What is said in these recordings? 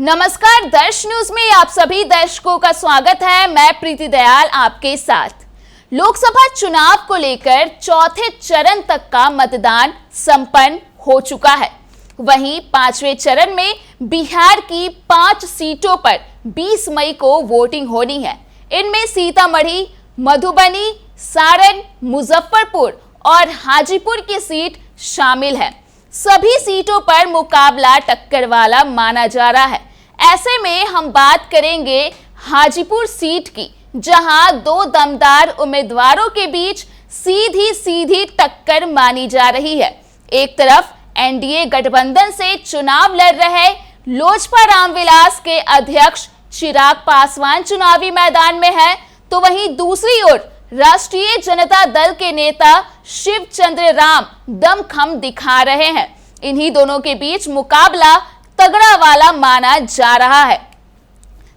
नमस्कार, दर्श न्यूज में आप सभी दर्शकों का स्वागत है। मैं प्रीति दयाल आपके साथ। लोकसभा चुनाव को लेकर चौथे चरण तक का मतदान संपन्न हो चुका है। वहीं पांचवें चरण में बिहार की 5 सीटों पर 20 मई को वोटिंग होनी है। इनमें सीतामढ़ी, मधुबनी, सारण, मुजफ्फरपुर और हाजीपुर की सीट शामिल है। सभी सीटों पर मुकाबला टक्कर वाला माना जा रहा है। ऐसे में हम बात करेंगे हाजीपुर सीट की, जहां 2 दमदार उम्मीदवारों के बीच सीधी टक्कर मानी जा रही है। एक तरफ एनडीए गठबंधन से चुनाव लड़ रहे लोजपा रामविलास के अध्यक्ष चिराग पासवान चुनावी मैदान में है, तो वहीं दूसरी ओर राष्ट्रीय जनता दल के नेता शिवचंद्र राम दमखम दिखा रहे हैं। इन्हीं दोनों के बीच मुकाबला तगड़ा वाला माना जा रहा है।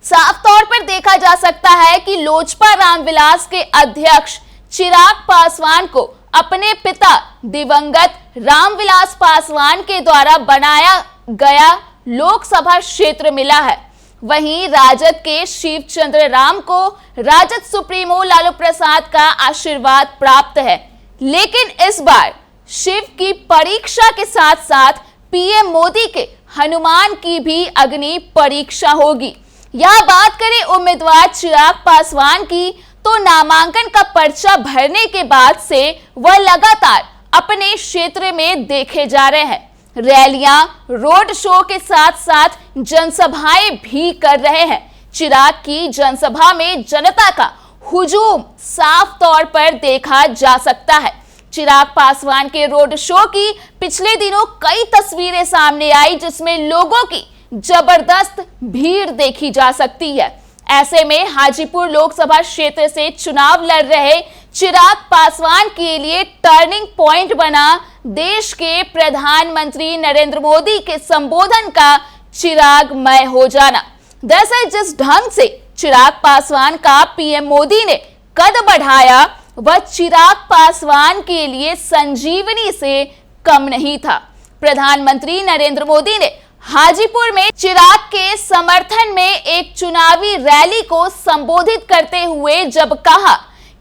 साफ तौर पर देखा जा सकता है कि लोजपा रामविलास के अध्यक्ष चिराग पासवान को अपने पिता दिवंगत रामविलास पासवान के द्वारा बनाया गया लोकसभा क्षेत्र मिला है। वहीं राजद के शिवचंद्र राम को राजद सुप्रीमो लालू प्रसाद का आशीर्वाद प्राप्त है। लेकिन इस बार शिव की परीक्षा के साथ साथ पीएम मोदी के हनुमान की भी अग्नि परीक्षा होगी। यह बात करें उम्मीदवार चिराग पासवान की, तो नामांकन का पर्चा भरने के बाद से वह लगातार अपने क्षेत्र में देखे जा रहे हैं। रैलियां, रोड शो के साथ साथ जनसभाएं भी कर रहे हैं। चिराग की जनसभा में जनता का हुजूम साफ तौर पर देखा जा सकता है। चिराग पासवान के रोड शो की पिछले दिनों कई तस्वीरें सामने आई, जिसमें लोगों की जबरदस्त भीड़ देखी जा सकती है। ऐसे में हाजीपुर लोकसभा क्षेत्र से चुनाव लड़ रहे चिराग पासवान के लिए टर्निंग पॉइंट बना देश के प्रधानमंत्री नरेंद्र मोदी के संबोधन का चिरागमय हो जाना। दरअसल जिस ढंग से चिराग पासवान का पीएम मोदी ने कद बढ़ाया, वह चिराग पासवान के लिए संजीवनी से कम नहीं था। प्रधानमंत्री नरेंद्र मोदी ने हाजीपुर में चिराग के समर्थन में एक चुनावी रैली को संबोधित करते हुए जब कहा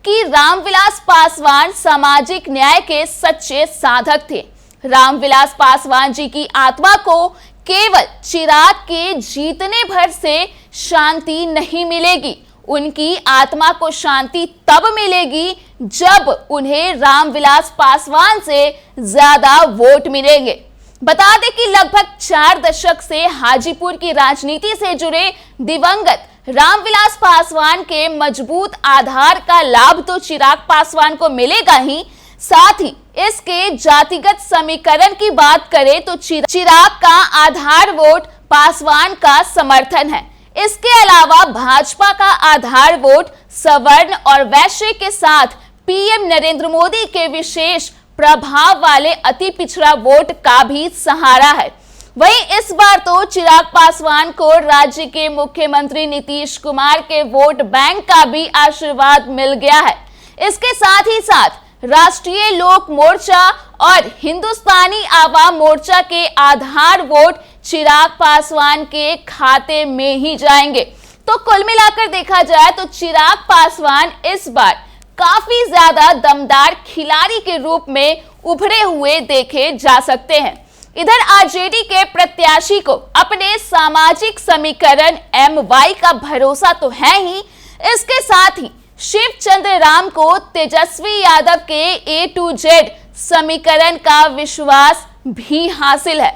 कि रामविलास पासवान सामाजिक न्याय के सच्चे साधक थे। रामविलास पासवान जी की आत्मा को केवल चिराग के जीतने भर से शांति नहीं मिलेगी, उनकी आत्मा को शांति तब मिलेगी जब उन्हें रामविलास पासवान से ज्यादा वोट मिलेंगे। बता दें कि लगभग 4 दशक से हाजीपुर की राजनीति से जुड़े दिवंगत रामविलास पासवान के मजबूत आधार का लाभ तो चिराग पासवान को मिलेगा ही, साथ ही इसके जातिगत समीकरण की बात करें तो चिराग का आधार वोट पासवान का समर्थन है। इसके अलावा भाजपा का आधार वोट सवर्ण और वैश्य के साथ पीएम नरेंद्र मोदी के विशेष प्रभाव वाले अति पिछड़ा वोट का भी सहारा है। वहीं इस बार तो चिराग पासवान को राज्य के मुख्यमंत्री नीतीश कुमार के वोट बैंक का भी आशीर्वाद मिल गया है। इसके साथ ही साथ राष्ट्रीय लोक मोर्चा और हिंदुस्तानी आवाम मोर्चा के आधार वोट चिराग पासवान के खाते में ही जाएंगे। तो कुल मिलाकर देखा जाए तो चिराग पासवान इस बार काफी ज्यादा दमदार खिलाड़ी के रूप में उभरे हुए देखे जा सकते हैं। इधर आरजेडी के प्रत्याशी को अपने सामाजिक समीकरण MY का भरोसा तो है ही, इसके साथ ही शिवचंद्र राम को तेजस्वी यादव के A to Z समीकरण का विश्वास भी हासिल है।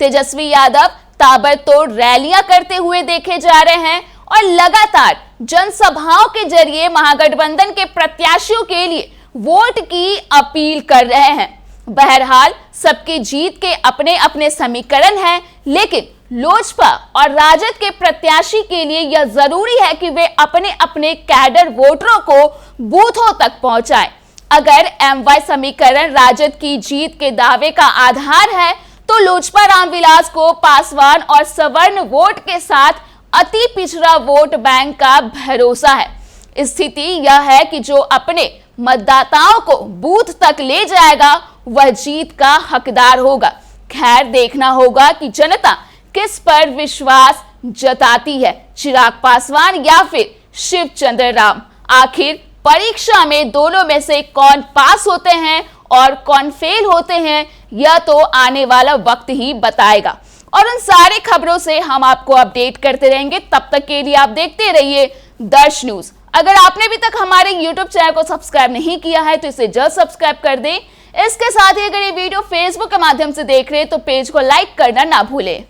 तेजस्वी यादव ताबड़तोड़ रैलियां करते हुए देखे जा रहे हैं और लगातार जनसभाओं के जरिए महागठबंधन के प्रत्याशियों के लिए वोट की अपील कर रहे हैं। बहरहाल सबकी जीत के अपने अपने समीकरण हैं, लेकिन लोजपा और राजद के प्रत्याशी के लिए यह जरूरी है कि वे अपने अपने कैडर वोटरों को बूथों तक पहुंचाएं। अगर MY समीकरण राजद की जीत के दावे का आधार है, तो लोजपा रामविलास को पासवान और सवर्ण वोट के साथ अति पिछड़ा वोट बैंक का भरोसा है। स्थिति यह है कि जो अपने मतदाताओं को बूथ तक ले जाएगा वह जीत का हकदार होगा। खैर देखना होगा कि जनता किस पर विश्वास जताती है, चिराग पासवान या फिर शिवचंद्र राम। आखिर परीक्षा में दोनों में से कौन पास होते हैं और कौन फेल होते हैं, यह तो आने वाला वक्त ही बताएगा। और उन सारे खबरों से हम आपको अपडेट करते रहेंगे। तब तक के लिए आप देखते रहिए दर्श न्यूज। अगर आपने अभी तक हमारे YouTube चैनल को सब्सक्राइब नहीं किया है तो इसे जल्द सब्सक्राइब कर दें। इसके साथ ही अगर ये वीडियो Facebook के माध्यम से देख रहे हैं तो पेज को लाइक करना ना भूलें।